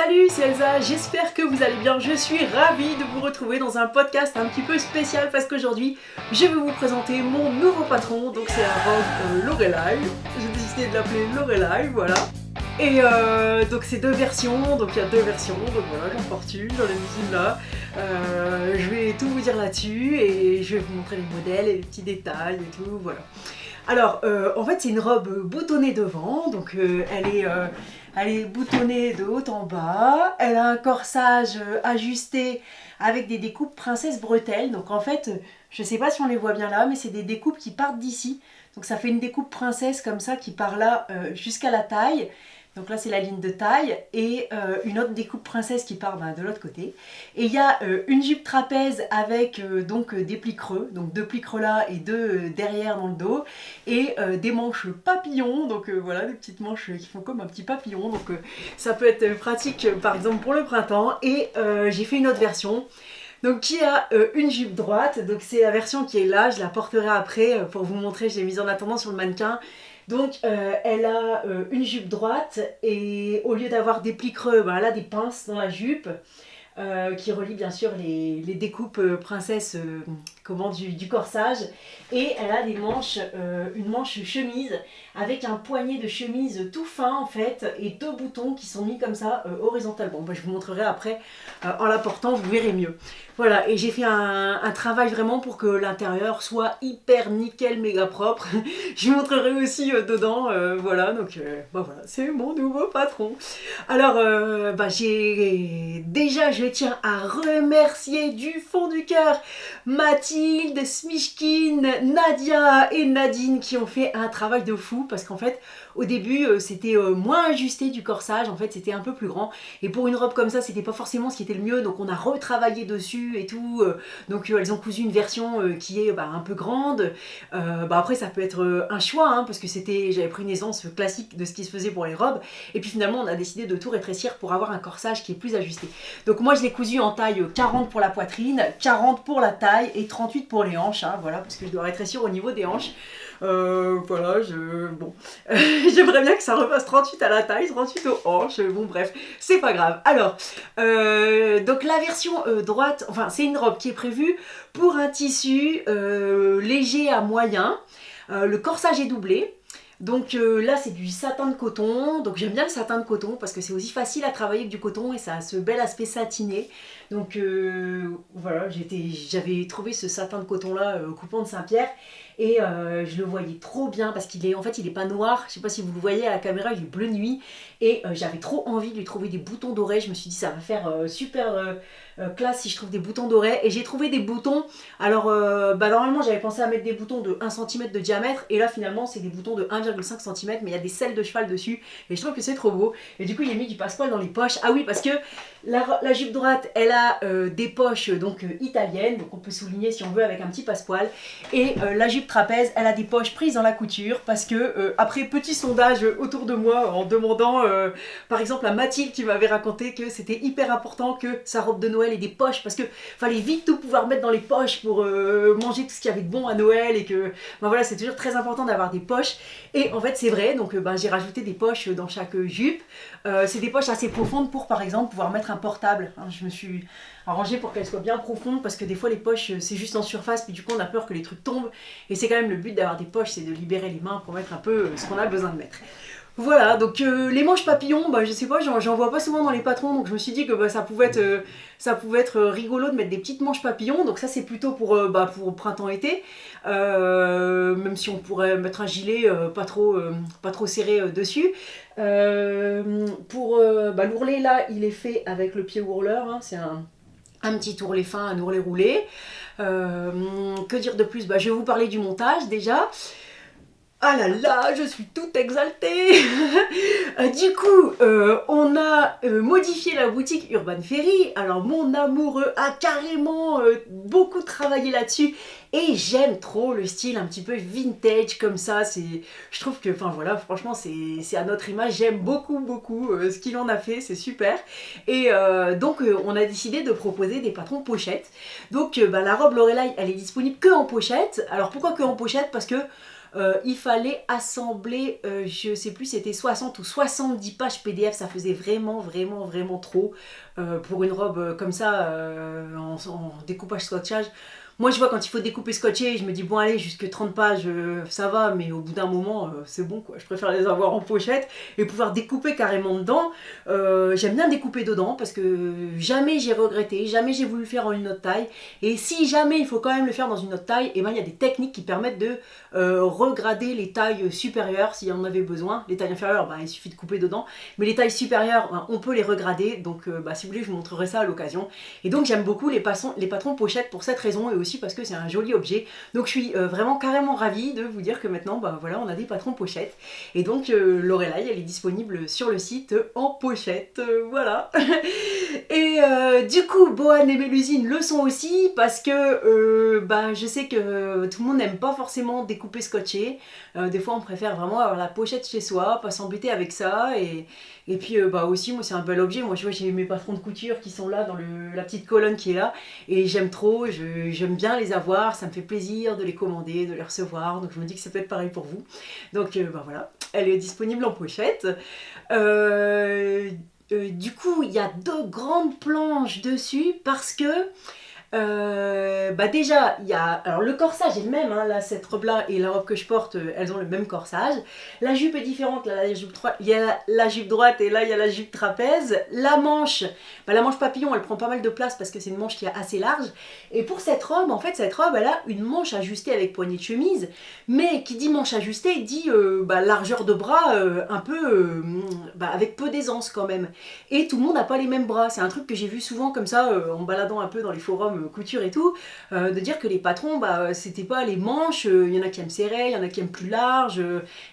Salut, c'est Elsa, j'espère que vous allez bien. Je suis ravie de vous retrouver dans un podcast un petit peu spécial parce qu'aujourd'hui, je vais vous présenter mon nouveau patron. Donc c'est un robe Lorelai. J'ai décidé de l'appeler Lorelai, voilà. Et donc c'est deux versions, donc il y a deux versions, donc voilà, j'en porte une dans les usines là. Je vais tout vous dire là-dessus et je vais vous montrer les modèles et les petits détails et tout, voilà. Alors, en fait, c'est une robe boutonnée devant, donc elle est boutonnée de haut en bas. Elle a un corsage ajusté avec des découpes princesse bretelles. Donc en fait, je sais pas si on les voit bien là, mais c'est des découpes qui partent d'ici. Donc ça fait une découpe princesse comme ça qui part là jusqu'à la taille. Donc là c'est la ligne de taille et une autre découpe princesse qui part de l'autre côté. Et il y a une jupe trapèze avec donc des plis creux, donc deux plis creux là et deux derrière dans le dos. Et des manches papillons, donc voilà des petites manches qui font comme un petit papillon. Donc ça peut être pratique par exemple pour le printemps. Et j'ai fait une autre version. Donc qui a une jupe droite, donc c'est la version qui est là, je la porterai après pour vous montrer, je l'ai mise en attendant sur le mannequin. Donc elle a une jupe droite et au lieu d'avoir des plis creux, elle a des pinces dans la jupe qui relient bien sûr les découpes princesse du corsage. Et elle a des manches, une manche chemise avec un poignet de chemise tout fin en fait et deux boutons qui sont mis comme ça horizontalement. Je vous montrerai après en la portant, vous verrez mieux. Voilà, et j'ai fait un travail vraiment pour que l'intérieur soit hyper nickel, méga propre. Je vous montrerai aussi dedans, voilà, donc voilà, c'est mon nouveau patron. Alors, je tiens à remercier du fond du cœur Mathilde, Smishkin, Nadia et Nadine qui ont fait un travail de fou parce qu'en fait, au début, c'était moins ajusté du corsage, en fait, c'était un peu plus grand. Et pour une robe comme ça, c'était pas forcément ce qui était le mieux, donc on a retravaillé dessus et tout. Donc elles ont cousu une version qui est un peu grande. Après, ça peut être un choix, hein, parce que j'avais pris une aisance classique de ce qui se faisait pour les robes. Et puis finalement, on a décidé de tout rétrécir pour avoir un corsage qui est plus ajusté. Donc moi, je l'ai cousu en taille 40 pour la poitrine, 40 pour la taille et 38 pour les hanches, hein, voilà, parce que je dois rétrécir au niveau des hanches. J'aimerais bien que ça repasse 38 à la taille, 38 aux hanches, bon bref, c'est pas grave. Alors, donc la version droite, enfin c'est une robe qui est prévue pour un tissu léger à moyen, le corsage est doublé. Donc là c'est du satin de coton, donc j'aime bien le satin de coton parce que c'est aussi facile à travailler que du coton et ça a ce bel aspect satiné. Donc voilà, j'avais trouvé ce satin de coton là au coupon de Saint-Pierre et je le voyais trop bien parce qu'il est pas noir, je sais pas si vous le voyez à la caméra, il est bleu nuit et j'avais trop envie de lui trouver des boutons dorés. Je me suis dit ça va faire super classe si je trouve des boutons dorés et j'ai trouvé des boutons. Alors normalement j'avais pensé à mettre des boutons de 1 cm de diamètre et là finalement c'est des boutons de 1,5 cm mais il y a des selles de cheval dessus et je trouve que c'est trop beau. Et du coup il a mis du passepoil dans les poches. Ah oui, parce que la jupe droite elle a des poches donc italiennes, donc on peut souligner si on veut avec un petit passepoil, et la jupe trapèze elle a des poches prises dans la couture parce que après petit sondage autour de moi en demandant par exemple à Mathilde qui m'avait raconté que c'était hyper important que sa robe de Noël ait des poches parce que fallait vite tout pouvoir mettre dans les poches pour manger tout ce qu'il y avait de bon à Noël et que voilà, c'est toujours très important d'avoir des poches. Et en fait c'est vrai, donc j'ai rajouté des poches dans chaque jupe. C'est des poches assez profondes pour par exemple pouvoir mettre un portable, hein. Je me suis arrangée pour qu'elles soient bien profondes parce que des fois les poches c'est juste en surface puis du coup on a peur que les trucs tombent et c'est quand même le but d'avoir des poches, c'est de libérer les mains pour mettre un peu ce qu'on a besoin de mettre. Voilà, donc les manches papillons, je sais pas, j'en vois pas souvent dans les patrons, donc je me suis dit que ça pouvait être rigolo de mettre des petites manches papillons, donc ça c'est plutôt pour printemps-été, même si on pourrait mettre un gilet pas trop serré dessus. L'ourlet là, il est fait avec le pied ourleur, hein, c'est un petit ourlet fin, un ourlet roulé. Que dire de plus? Je vais vous parler du montage déjà. Ah là là, je suis toute exaltée. Du coup, on a modifié la boutique Urban Ferry. Alors mon amoureux a carrément beaucoup travaillé là-dessus. Et j'aime trop le style un petit peu vintage comme ça. Je trouve que, franchement, c'est à notre image. J'aime beaucoup ce qu'il en a fait, c'est super. Et donc, on a décidé de proposer des patrons pochettes. Donc, la robe Lorelai, elle est disponible que en pochette. Alors, pourquoi que en pochette? Parce que il fallait assembler, je sais plus, c'était 60 ou 70 pages PDF, ça faisait vraiment, vraiment, vraiment trop pour une robe comme ça, en découpage scotchage. Moi, je vois quand il faut découper scotché, je me dis, bon, allez, jusque 30 pages, ça va, mais au bout d'un moment, c'est bon, quoi. Je préfère les avoir en pochette et pouvoir découper carrément dedans. J'aime bien découper dedans parce que jamais j'ai regretté, jamais j'ai voulu le faire en une autre taille. Et si jamais il faut quand même le faire dans une autre taille, et ben il y a des techniques qui permettent de regrader les tailles supérieures s'il y en avait besoin. Les tailles inférieures, ben, il suffit de couper dedans. Mais les tailles supérieures, ben, on peut les regrader. Donc, si vous voulez, je vous montrerai ça à l'occasion. Et donc, j'aime beaucoup les patrons pochettes pour cette raison et aussi parce que c'est un joli objet. Donc je suis vraiment carrément ravie de vous dire que maintenant, bah voilà, on a des patrons pochettes. Et donc Lorelai, elle est disponible sur le site en pochette, voilà. Et du coup, Bohan et Mélusine le sont aussi parce que bah, je sais que tout le monde n'aime pas forcément découper scotché. Des fois, on préfère vraiment avoir la pochette chez soi, pas s'embêter avec ça. Et puis bah aussi, moi, c'est un bel objet. Moi, je vois, j'ai mes patrons de couture qui sont là dans la petite colonne qui est là. Et j'aime trop, j'aime bien les avoir. Ça me fait plaisir de les commander, de les recevoir. Donc, je me dis que ça peut être pareil pour vous. Donc, bah voilà, elle est disponible en pochette. Du coup, il y a 2 grandes planches dessus parce que bah déjà, il y a alors le corsage est le même, hein, là cette robe là et la robe que je porte, elles ont le même corsage. La jupe est différente, là il y a la jupe droite et là il y a la jupe trapèze. La manche, bah, la manche papillon, elle prend pas mal de place parce que c'est une manche qui est assez large. Et pour cette robe, en fait, cette robe, elle a une manche ajustée avec poignée de chemise, mais qui dit manche ajustée dit bah, largeur de bras un peu bah, avec peu d'aisance quand même. Et tout le monde n'a pas les mêmes bras. C'est un truc que j'ai vu souvent comme ça en baladant un peu dans les forums couture et tout, de dire que les patrons, bah, c'était pas les manches, il y en a qui aiment serré, il y en a qui aiment plus large,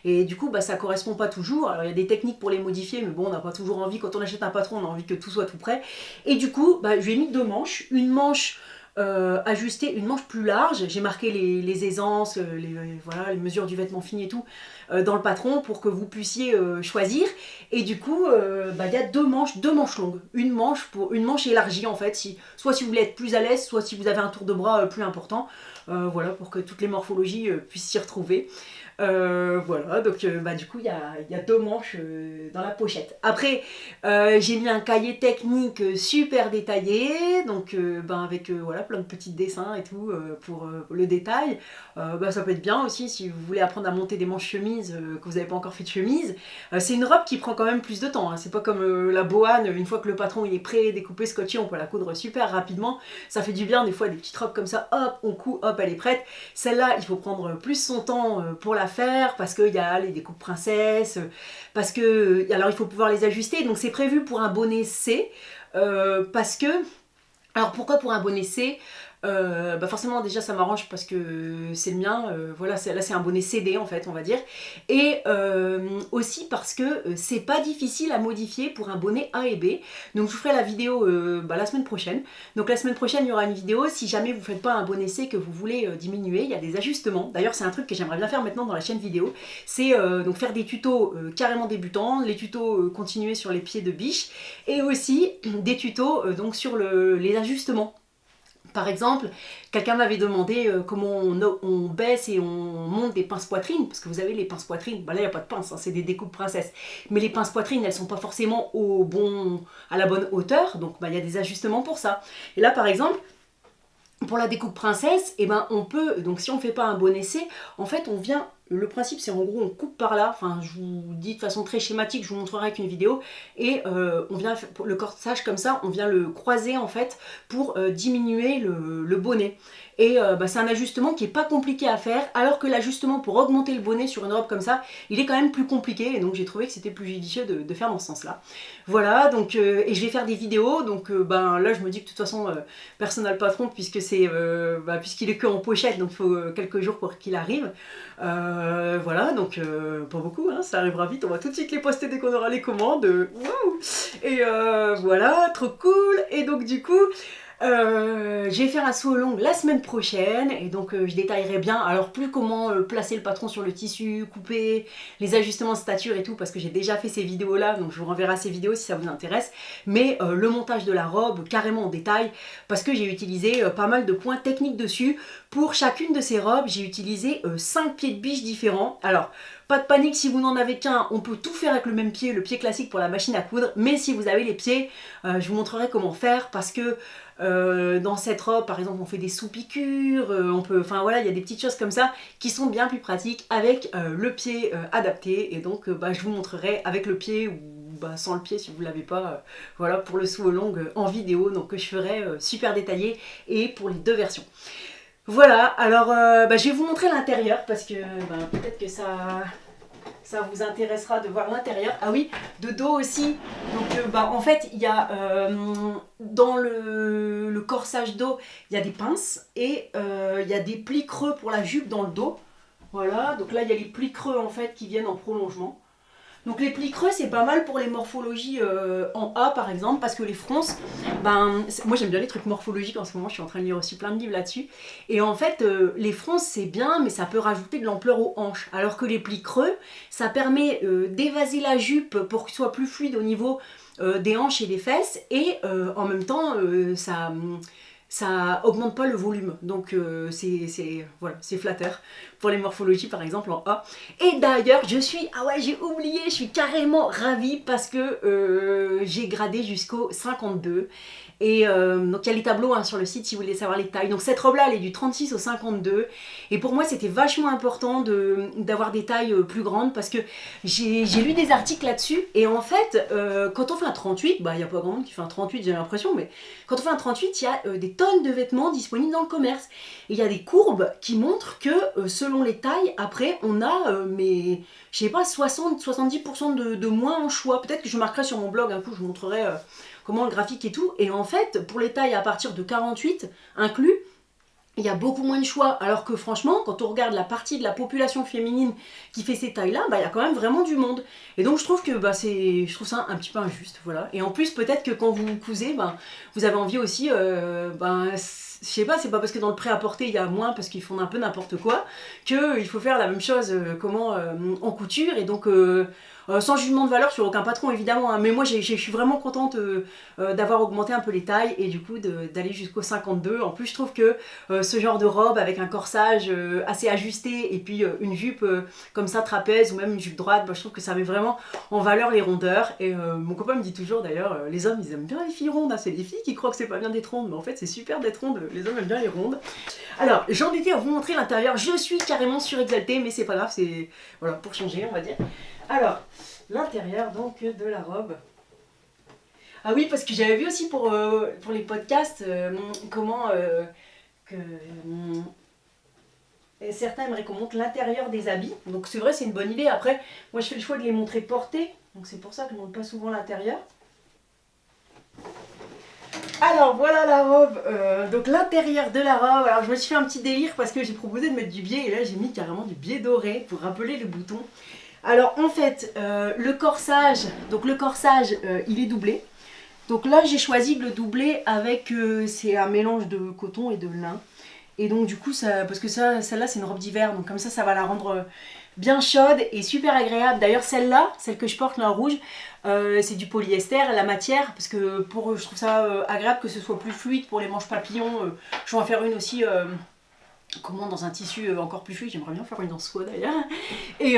et du coup, bah, ça correspond pas toujours. Alors, il y a des techniques pour les modifier, mais bon, on n'a pas toujours envie, quand on achète un patron, on a envie que tout soit tout prêt. Et du coup, bah, je lui ai mis 2 manches, une manche ajustée, une manche plus large. J'ai marqué les aisances, voilà, les mesures du vêtement fini et tout dans le patron pour que vous puissiez choisir. Et du coup, bah, il y a 2 manches longues. Une manche élargie en fait, soit si vous voulez être plus à l'aise, soit si vous avez un tour de bras plus important. Voilà, pour que toutes les morphologies puissent s'y retrouver. Voilà, donc bah, du coup il y a 2 manches dans la pochette. Après j'ai mis un cahier technique super détaillé, donc ben, avec voilà, plein de petits dessins et tout pour le détail. Bah, ça peut être bien aussi si vous voulez apprendre à monter des manches chemises, que vous n'avez pas encore fait de chemise. C'est une robe qui prend quand même plus de temps, hein. C'est pas comme la Bohan, une fois que le patron il est prêt, découpé, scotché, on peut la coudre super rapidement. Ça fait du bien des fois, des petites robes comme ça, hop, on coud, hop, elle est prête. Celle-là, il faut prendre plus son temps pour la faire parce qu'il y a les découpes princesses, parce que alors il faut pouvoir les ajuster. Donc c'est prévu pour un bonnet C parce que alors pourquoi pour un bonnet C bah forcément déjà ça m'arrange parce que c'est le mien, voilà, là c'est un bonnet CD en fait on va dire, et aussi parce que c'est pas difficile à modifier pour un bonnet A et B. Donc je vous ferai la vidéo bah, la semaine prochaine. Donc la semaine prochaine il y aura une vidéo si jamais vous faites pas un bonnet C que vous voulez diminuer, il y a des ajustements. D'ailleurs c'est un truc que j'aimerais bien faire maintenant dans la chaîne vidéo, c'est donc faire des tutos carrément débutants, les tutos continuer sur les pieds de biche, et aussi des tutos donc sur les ajustements. Par exemple, quelqu'un m'avait demandé comment on baisse et on monte des pinces poitrines, parce que vous avez les pinces poitrines, bah là il n'y a pas de pinces, hein, c'est des découpes princesses, mais les pinces poitrines elles sont pas forcément à la bonne hauteur, donc bah, il y a des ajustements pour ça. Et là par exemple, pour la découpe princesse, eh ben, on peut, donc si on ne fait pas un bon essai, en fait on vient, le principe c'est en gros on coupe par là, enfin je vous dis de façon très schématique, je vous montrerai avec une vidéo, et on vient, le corsage comme ça, on vient le croiser en fait pour diminuer le bonnet. Et bah, c'est un ajustement qui n'est pas compliqué à faire, alors que l'ajustement pour augmenter le bonnet sur une robe comme ça, il est quand même plus compliqué, et donc j'ai trouvé que c'était plus judicieux de faire dans ce sens-là. Voilà, donc, et je vais faire des vidéos, donc ben, là je me dis que de toute façon, personne n'a le patron, puisqu'il est que en pochette, donc il faut quelques jours pour qu'il arrive. Voilà, donc pas beaucoup, hein, ça arrivera vite, on va tout de suite les poster dès qu'on aura les commandes. Wow. Et voilà, trop cool, et donc du coup... Je vais faire un saut long la semaine prochaine et donc je détaillerai bien, alors plus comment placer le patron sur le tissu, couper, les ajustements de stature et tout parce que j'ai déjà fait ces vidéos là, donc je vous renverrai ces vidéos si ça vous intéresse, mais le montage de la robe carrément en détail parce que j'ai utilisé pas mal de points techniques dessus. Pour chacune de ces robes j'ai utilisé 5 pieds de biche différents. Alors pas de panique si vous n'en avez qu'un, on peut tout faire avec le même pied, le pied classique pour la machine à coudre, mais si vous avez les pieds, je vous montrerai comment faire parce que dans cette robe par exemple on fait des sous-piqûres, on peut, enfin voilà, il y a des petites choses comme ça qui sont bien plus pratiques avec le pied adapté et donc je vous montrerai avec le pied ou sans le pied si vous ne l'avez pas, voilà pour le saut long en vidéo donc que je ferai super détaillé et pour les deux versions. Voilà, alors je vais vous montrer l'intérieur parce que peut-être que ça vous intéressera de voir l'intérieur. Ah oui, de dos aussi. Donc en fait, il y a dans le corsage dos, il y a des pinces et il y a des plis creux pour la jupe dans le dos. Voilà, donc là il y a les plis creux en fait qui viennent en prolongement. Donc les plis creux c'est pas mal pour les morphologies en A par exemple parce que les fronces, moi j'aime bien les trucs morphologiques en ce moment, je suis en train de lire aussi plein de livres là-dessus. Et en fait les fronces c'est bien mais ça peut rajouter de l'ampleur aux hanches. Alors que les plis creux ça permet d'évaser la jupe pour qu'il soit plus fluide au niveau des hanches et des fesses et en même temps ça augmente pas le volume, donc voilà, c'est flatteur pour les morphologies par exemple en A. Et d'ailleurs j'ai oublié, je suis carrément ravie parce que j'ai gradé jusqu'au 52 et donc il y a les tableaux sur le site si vous voulez savoir les tailles. Donc cette robe là elle est du 36 au 52 et pour moi c'était vachement important d'avoir des tailles plus grandes parce que j'ai lu des articles là-dessus et en fait quand on fait un 38, il n'y a pas grand monde qui fait un 38 j'ai l'impression, mais quand on fait un 38 il y a des tonnes de vêtements disponibles dans le commerce et il y a des courbes qui montrent que selon les tailles après on a je sais pas 60-70% de moins en choix. Peut-être que je marquerai sur mon blog un coup, je vous montrerai comment le graphique et tout. Et en fait, pour les tailles à partir de 48 inclus, il y a beaucoup moins de choix. Alors que franchement, quand on regarde la partie de la population féminine qui fait ces tailles-là, il y a quand même vraiment du monde. Et donc je trouve que je trouve ça un petit peu injuste, voilà. Et en plus, peut-être que quand vous cousez, vous avez envie aussi, je sais pas, c'est pas parce que dans le prêt-à-porter il y a moins parce qu'ils font un peu n'importe quoi qu'il faut faire la même chose en couture et donc sans jugement de valeur sur aucun patron évidemment, hein, mais moi je suis vraiment contente d'avoir augmenté un peu les tailles et du coup d'aller jusqu'au 52. En plus je trouve que ce genre de robe avec un corsage assez ajusté et puis une jupe comme ça trapèze ou même une jupe droite, je trouve que ça met vraiment en valeur les rondeurs. Et mon copain me dit toujours d'ailleurs, les hommes ils aiment bien les filles rondes, hein, c'est les filles qui croient que c'est pas bien d'être ronde, mais en fait c'est super d'être ronde, les hommes aiment bien les rondes. Alors j'en étais à vous montrer l'intérieur, je suis carrément surexaltée mais c'est pas grave, c'est voilà, pour changer on va dire. Alors l'intérieur donc de la robe. Ah oui, parce que j'avais vu aussi pour les podcasts comment certains aimeraient qu'on montre l'intérieur des habits. Donc c'est vrai, c'est une bonne idée. Après, moi je fais le choix de les montrer portés. Donc c'est pour ça que je ne montre pas souvent l'intérieur. Alors voilà la robe, donc l'intérieur de la robe. Alors je me suis fait un petit délire parce que j'ai proposé de mettre du biais et là j'ai mis carrément du biais doré pour rappeler le bouton. Alors en fait, le corsage, il est doublé. Donc là j'ai choisi de le doubler avec, c'est un mélange de coton et de lin. Et donc du coup, parce que celle-là c'est une robe d'hiver, donc comme ça va la rendre bien chaude et super agréable. D'ailleurs celle-là, celle que je porte là en rouge, c'est du polyester, la matière, parce que je trouve ça agréable que ce soit plus fluide pour les manches papillons. Je vais en faire une aussi dans un tissu encore plus fluide, j'aimerais bien faire une en soie d'ailleurs. Et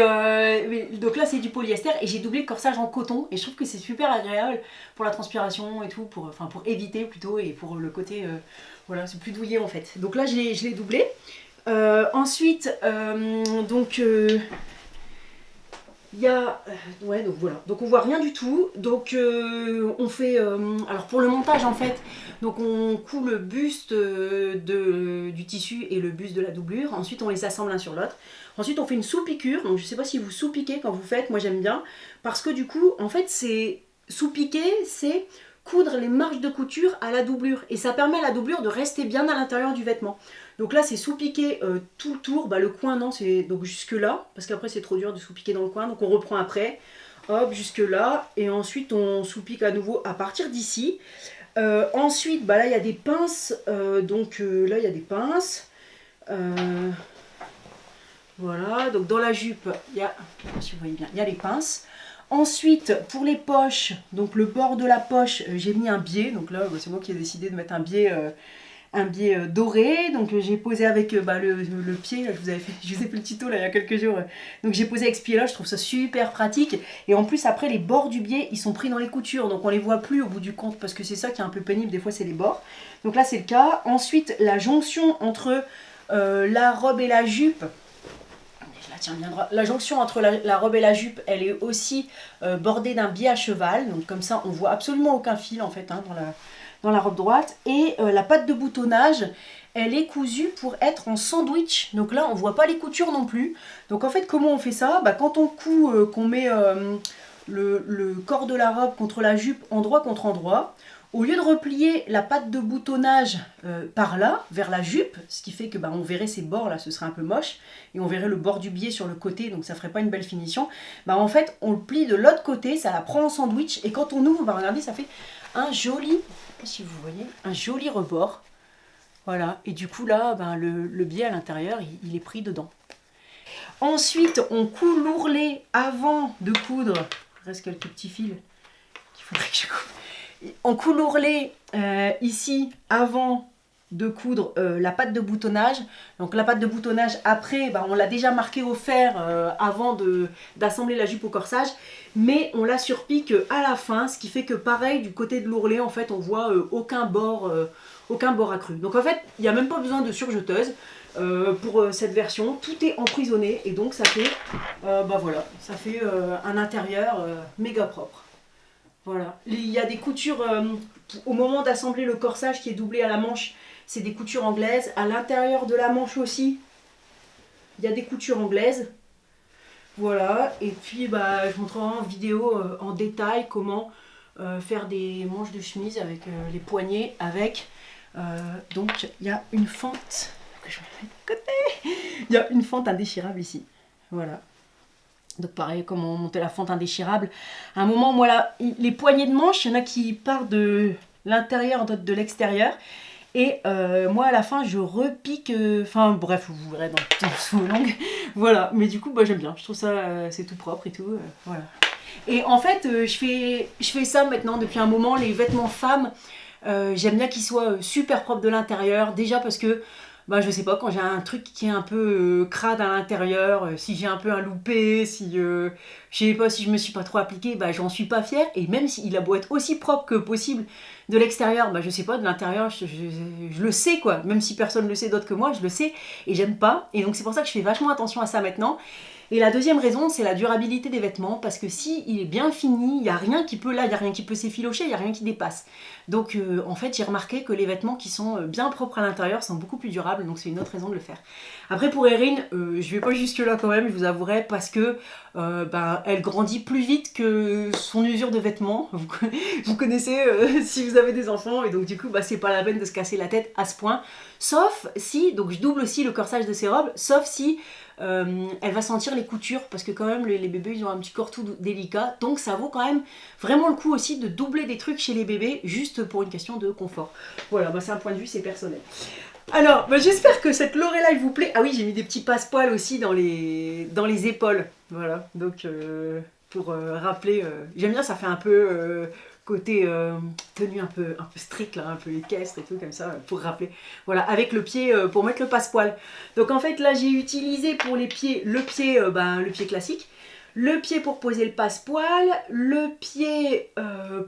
donc là c'est du polyester et j'ai doublé le corsage en coton et je trouve que c'est super agréable pour la transpiration et tout, pour éviter plutôt et pour le côté, voilà, c'est plus douillet en fait. Donc là je l'ai doublé. Ensuite, il y a, donc voilà, donc on voit rien du tout, donc on fait, alors pour le montage en fait, donc on coud le buste du tissu et le buste de la doublure, ensuite on les assemble l'un sur l'autre, ensuite on fait une sous-piqûre, donc je sais pas si vous sous-piquez quand vous faites, moi j'aime bien, parce que du coup en fait c'est sous-piquer, c'est coudre les marges de couture à la doublure et ça permet à la doublure de rester bien à l'intérieur du vêtement. Donc là c'est sous-piquer tout le tour, le coin non, c'est donc jusque là, parce qu'après c'est trop dur de sous-piquer dans le coin, donc on reprend après. hop, jusque là, et ensuite on sous-pique à nouveau à partir d'ici. Ensuite, bah là il y a des pinces, donc là il y a des pinces. Voilà, donc dans la jupe, il y a, si vous voyez bien, il y a les pinces. Ensuite, pour les poches, donc le bord de la poche, j'ai mis un biais. Donc là, c'est moi qui ai décidé de mettre un biais doré. Donc j'ai posé avec le pied. Là, je vous ai fait le tuto là, il y a quelques jours. Donc j'ai posé avec ce pied-là, je trouve ça super pratique. Et en plus, après, les bords du biais, ils sont pris dans les coutures. Donc on les voit plus au bout du compte parce que c'est ça qui est un peu pénible. Des fois, c'est les bords. Donc là, c'est le cas. Ensuite, la jonction entre la robe et la jupe. Tiens bien droit. La jonction entre la robe et la jupe, elle est aussi bordée d'un biais à cheval. Donc comme ça, on voit absolument aucun fil en fait dans la robe droite. Et la patte de boutonnage, elle est cousue pour être en sandwich. Donc là, on voit pas les coutures non plus. Donc en fait, comment on fait ça? Quand on coud, qu'on met le corps de la robe contre la jupe, endroit contre endroit, au lieu de replier la patte de boutonnage par là, vers la jupe, ce qui fait que on verrait ces bords là, ce serait un peu moche, et on verrait le bord du biais sur le côté, donc ça ferait pas une belle finition, en fait on le plie de l'autre côté, ça la prend en sandwich, et quand on ouvre, regardez, ça fait un joli, je sais pas si vous voyez, un joli rebord. Voilà, et du coup là, le biais à l'intérieur, il est pris dedans. Ensuite, on coud l'ourlet avant de coudre, il reste quelques petits fils qu'il faudrait que je coupe. On coud l'ourlet ici avant de coudre la patte de boutonnage. Donc la patte de boutonnage après, on l'a déjà marqué au fer avant d'assembler la jupe au corsage, mais on la surpique à la fin, ce qui fait que pareil du côté de l'ourlet en fait on voit aucun bord accru. Donc en fait il n'y a même pas besoin de surjeteuse pour cette version, tout est emprisonné et donc ça fait voilà, ça fait un intérieur méga propre. Voilà. Il y a des coutures, au moment d'assembler le corsage qui est doublé à la manche, c'est des coutures anglaises. À l'intérieur de la manche aussi, il y a des coutures anglaises. Voilà. Et puis, je montrerai en vidéo en détail comment faire des manches de chemise avec les poignets. Donc, il y a une fente. Je vais mettre de côté. Il y a une fente indéchirable ici. Voilà. Donc pareil, comment monter la fente indéchirable. À un moment, moi là, les poignées de manche, il y en a qui partent de l'intérieur, d'autres de l'extérieur. Et moi à la fin, je repique, enfin bref, vous verrez dans le longue. Voilà, mais du coup, j'aime bien. Je trouve ça, c'est tout propre et tout. Voilà. Et en fait, je fais ça maintenant depuis un moment. Les vêtements femmes, j'aime bien qu'ils soient super propres de l'intérieur. Déjà parce que je sais pas, quand j'ai un truc qui est un peu crade à l'intérieur, si j'ai un peu un loupé, si je sais pas, si je me suis pas trop appliquée, j'en suis pas fière. Et même s'il a beau être aussi propre que possible de l'extérieur, je sais pas, de l'intérieur, je le sais quoi. Même si personne le sait d'autre que moi, je le sais et j'aime pas. Et donc c'est pour ça que je fais vachement attention à ça maintenant. Et la deuxième raison, c'est la durabilité des vêtements, parce que si il est bien fini, il n'y a rien qui peut s'effilocher, il n'y a rien qui dépasse. Donc en fait, j'ai remarqué que les vêtements qui sont bien propres à l'intérieur sont beaucoup plus durables, donc c'est une autre raison de le faire. Après pour Erin, je vais pas jusque là quand même, je vous avouerai, parce que elle grandit plus vite que son usure de vêtements. Vous connaissez si vous avez des enfants, et donc du coup c'est pas la peine de se casser la tête à ce point. Sauf si, donc je double aussi le corsage de ses robes, sauf si elle va sentir les coutures, parce que quand même les bébés ils ont un petit corps tout délicat, donc ça vaut quand même vraiment le coup aussi de doubler des trucs chez les bébés, juste pour une question de confort. Voilà, c'est un point de vue, c'est personnel. Alors, j'espère que cette Lorelai vous plaît. Ah oui, j'ai mis des petits passepoils aussi dans les épaules. Voilà, donc pour rappeler, j'aime bien, ça fait un peu côté tenue un peu strict, là, un peu équestre et tout comme ça, pour rappeler. Voilà, avec le pied pour mettre le passepoil. Donc en fait, là, j'ai utilisé pour les pieds, le pied classique, le pied pour poser le passepoil, le pied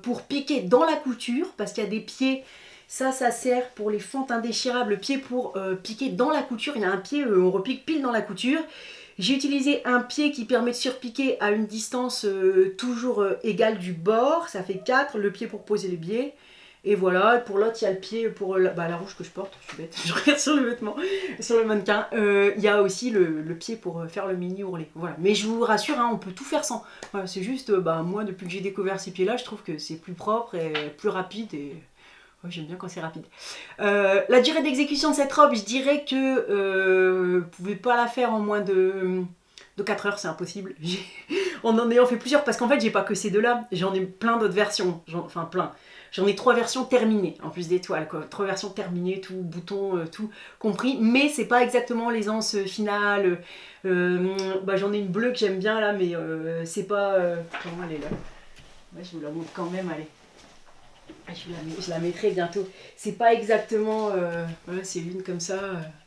pour piquer dans la couture, parce qu'il y a des pieds, ça sert pour les fentes indéchirables, le pied pour piquer dans la couture, il y a un pied, on repique pile dans la couture. J'ai utilisé un pied qui permet de surpiquer à une distance toujours égale du bord, ça fait 4, le pied pour poser les biais. Et voilà, pour l'autre, il y a le pied pour la rouge que je porte, je suis bête, je regarde sur le vêtement, sur le mannequin. Il y a aussi le pied pour faire le mini ourlet. Voilà. Mais je vous rassure, on peut tout faire sans. Voilà, c'est juste, moi, depuis que j'ai découvert ces pieds-là, je trouve que c'est plus propre et plus rapide. Et ouais, j'aime bien quand c'est rapide. La durée d'exécution de cette robe, je dirais que vous ne pouvez pas la faire en moins de de 4 heures, c'est impossible. En ayant fait plusieurs, parce qu'en fait, j'ai pas que ces deux-là, j'en ai plein d'autres versions. Enfin, plein. J'en ai 3 versions terminées, en plus des toiles, quoi. 3 versions terminées, tout, bouton, tout compris. Mais c'est pas exactement l'aisance finale. J'en ai une bleue que j'aime bien là, mais c'est pas... comment elle est là? Ouais, je vous la montre quand même, allez. Je la mettrai bientôt. C'est pas exactement... voilà, c'est une comme ça,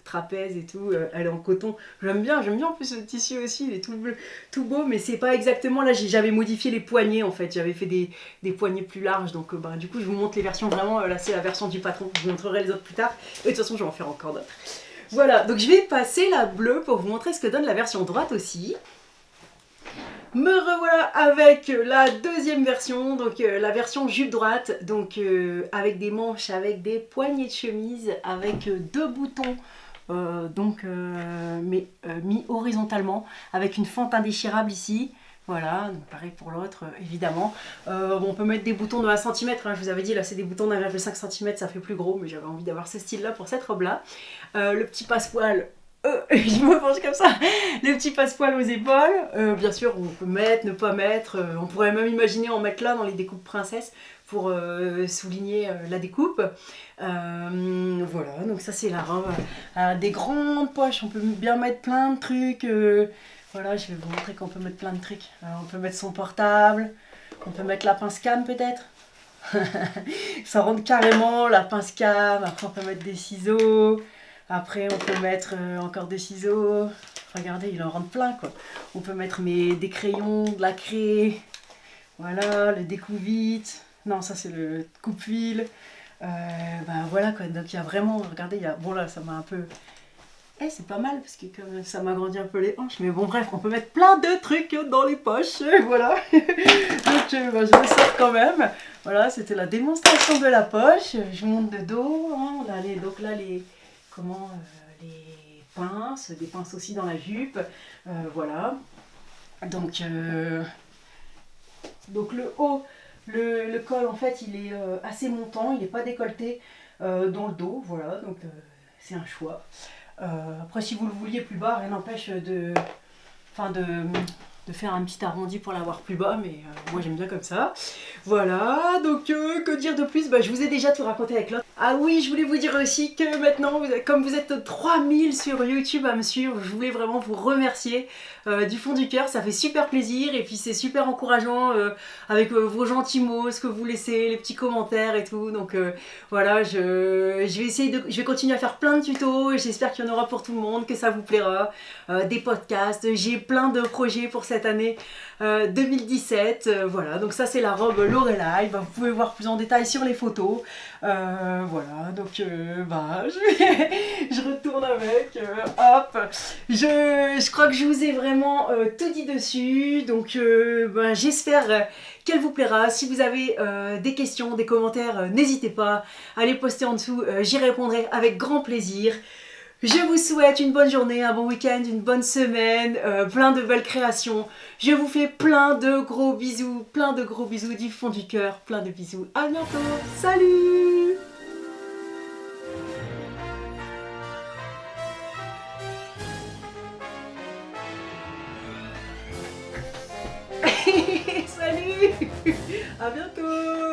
trapèze et tout. Elle est en coton. J'aime bien en plus ce tissu aussi. Il est tout bleu, tout beau, mais c'est pas exactement... Là, j'avais modifié les poignets en fait. J'avais fait des poignets plus larges. Donc du coup, je vous montre les versions vraiment... là, c'est la version du patron. Je vous montrerai les autres plus tard. Et de toute façon, je vais en faire encore d'autres. Voilà, donc je vais passer la bleue pour vous montrer ce que donne la version droite aussi. Me revoilà avec la deuxième version, donc la version jupe droite, donc avec des manches, avec des poignées de chemise, avec 2 boutons, mais mis horizontalement, avec une fente indéchirable ici. Voilà, donc pareil pour l'autre, évidemment. On peut mettre des boutons de 1 cm, hein, je vous avais dit, là c'est des boutons d'1,5 cm, ça fait plus gros, mais j'avais envie d'avoir ce style-là pour cette robe-là. Le petit passepoil. Je me penche comme ça, les petits passepoils aux épaules, bien sûr on peut mettre, ne pas mettre, on pourrait même imaginer en mettre là dans les découpes princesses pour souligner la découpe. Voilà, donc ça c'est la robe, des grandes poches, on peut bien mettre plein de trucs, voilà, je vais vous montrer qu'on peut mettre plein de trucs. Alors, on peut mettre son portable, on peut mettre la pince cam peut-être. Ça rentre carrément la pince cam, après on peut mettre des ciseaux. Après, on peut mettre encore des ciseaux. Regardez, il en rentre plein, quoi. On peut mettre des crayons, de la craie. Voilà, le découpe-vite. Non, ça, c'est le coupe-fil. Voilà, quoi. Donc, il y a vraiment... Regardez, il y a... Bon, là, ça m'a un peu... c'est pas mal, parce que comme ça m'agrandit un peu les hanches. Mais bon, bref, on peut mettre plein de trucs dans les poches. Voilà. Donc, je le sors quand même. Voilà, c'était la démonstration de la poche. Je monte de dos. Hein. On a donc là, les pinces, des pinces aussi dans la jupe, voilà. Donc le haut, le col en fait il est assez montant, il n'est pas décolleté dans le dos, voilà, donc c'est un choix. Après si vous le vouliez plus bas, rien n'empêche de faire un petit arrondi pour l'avoir plus bas, mais moi j'aime bien comme ça. Voilà, donc que dire de plus, je vous ai déjà tout raconté avec l'autre. Ah oui, je voulais vous dire aussi que maintenant, comme vous êtes 3000 sur YouTube à me suivre, je voulais vraiment vous remercier du fond du cœur, ça fait super plaisir et puis c'est super encourageant avec vos gentils mots, ce que vous laissez, les petits commentaires et tout. Donc voilà, je vais continuer à faire plein de tutos et j'espère qu'il y en aura pour tout le monde, que ça vous plaira. Des podcasts, j'ai plein de projets pour cette année 2017. Voilà, donc ça c'est la robe Lorelai, vous pouvez voir plus en détail sur les photos. Voilà, donc je retourne avec, hop, je crois que je vous ai vraiment tout dit dessus, donc j'espère qu'elle vous plaira. Si vous avez des questions, des commentaires, n'hésitez pas à les poster en dessous, j'y répondrai avec grand plaisir. Je vous souhaite une bonne journée, un bon week-end, une bonne semaine, plein de belles créations. Je vous fais plein de gros bisous du fond du cœur, plein de bisous. À bientôt, salut! Salut! À bientôt!